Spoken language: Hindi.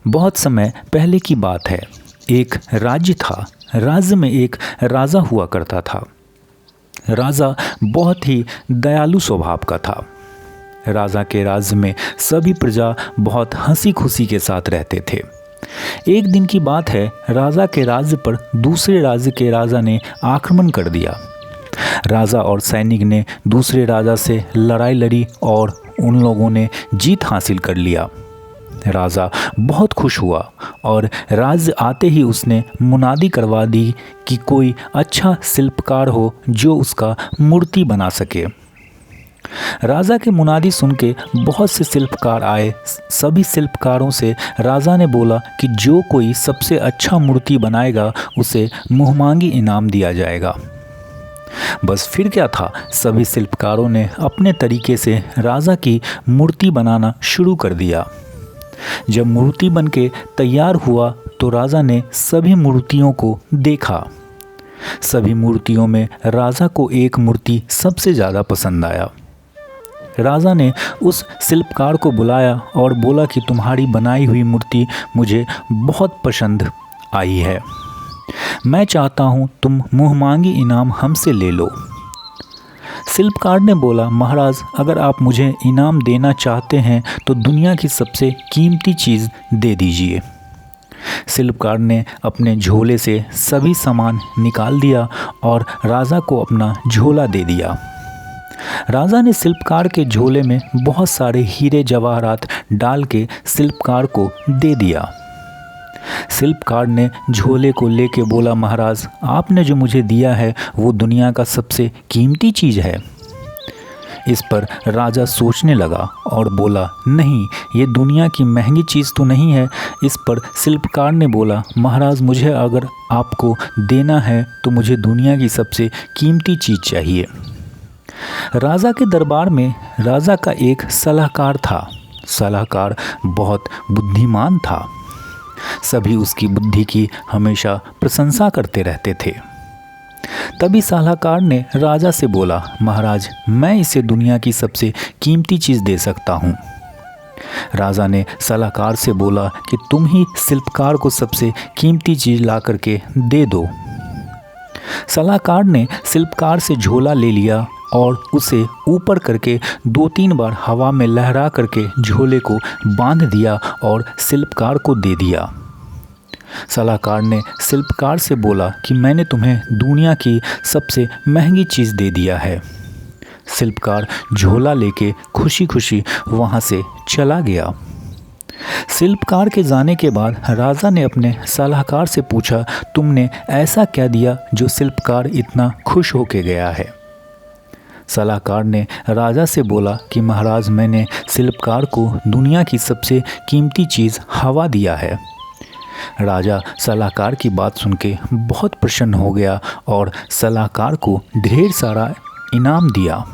बहुत समय पहले की बात है। एक राज्य था। राज्य में एक राजा हुआ करता था। राजा बहुत ही दयालु स्वभाव का था। राजा के राज्य में सभी प्रजा बहुत हंसी खुशी के साथ रहते थे। एक दिन की बात है, राजा के राज्य पर दूसरे राज्य के राजा ने आक्रमण कर दिया। राजा और सैनिक ने दूसरे राजा से लड़ाई लड़ी और उन लोगों ने जीत हासिल कर लिया। राजा बहुत खुश हुआ और राज्य आते ही उसने मुनादी करवा दी कि कोई अच्छा शिल्पकार हो जो उसका मूर्ति बना सके। राजा की मुनादी सुन के बहुत से शिल्पकार आए। सभी शिल्पकारों से राजा ने बोला कि जो कोई सबसे अच्छा मूर्ति बनाएगा उसे मुहमांगी इनाम दिया जाएगा। बस फिर क्या था, सभी शिल्पकारों ने अपने तरीके से राजा की मूर्ति बनाना शुरू कर दिया। जब मूर्ति बनके तैयार हुआ तो राजा ने सभी मूर्तियों को देखा। सभी मूर्तियों में राजा को एक मूर्ति सबसे ज़्यादा पसंद आया। राजा ने उस शिल्पकार को बुलाया और बोला कि तुम्हारी बनाई हुई मूर्ति मुझे बहुत पसंद आई है। मैं चाहता हूँ तुम मुहमांगी इनाम हमसे ले लो। शिल्पकार ने बोला, महाराज अगर आप मुझे इनाम देना चाहते हैं तो दुनिया की सबसे कीमती चीज़ दे दीजिए। शिल्पकार ने अपने झोले से सभी सामान निकाल दिया और राजा को अपना झोला दे दिया। राजा ने शिल्पकार के झोले में बहुत सारे हीरे जवाहरात डाल के शिल्पकार को दे दिया। शिल्पकार ने झोले को लेके बोला, महाराज आपने जो मुझे दिया है वो दुनिया का सबसे कीमती चीज़ है। इस पर राजा सोचने लगा और बोला, नहीं ये दुनिया की महंगी चीज़ तो नहीं है। इस पर शिल्पकार ने बोला, महाराज मुझे अगर आपको देना है तो मुझे दुनिया की सबसे कीमती चीज़ चाहिए। राजा के दरबार में राजा का एक सलाहकार था। सलाहकार बहुत बुद्धिमान था। सभी उसकी बुद्धि की हमेशा प्रशंसा करते रहते थे। तभी सलाहकार ने राजा से बोला, महाराज मैं इसे दुनिया की सबसे कीमती चीज़ दे सकता हूँ। राजा ने सलाहकार से बोला कि तुम ही शिल्पकार को सबसे कीमती चीज़ ला करके दे दो। सलाहकार ने शिल्पकार से झोला ले लिया और उसे ऊपर करके 2-3 बार हवा में लहरा करके झोले को बांध दिया और शिल्पकार को दे दिया। सलाहकार ने शिल्पकार से बोला कि मैंने तुम्हें दुनिया की सबसे महंगी चीज़ दे दिया है। शिल्पकार झोला लेके खुशी खुशी वहाँ से चला गया। शिल्पकार के जाने के बाद राजा ने अपने सलाहकार से पूछा, तुमने ऐसा क्या दिया जो शिल्पकार इतना खुश होके गया है। सलाहकार ने राजा से बोला कि महाराज मैंने शिल्पकार को दुनिया की सबसे कीमती चीज़ हवा दिया है। राजा सलाहकार की बात सुन के बहुत प्रसन्न हो गया और सलाहकार को ढेर सारा इनाम दिया।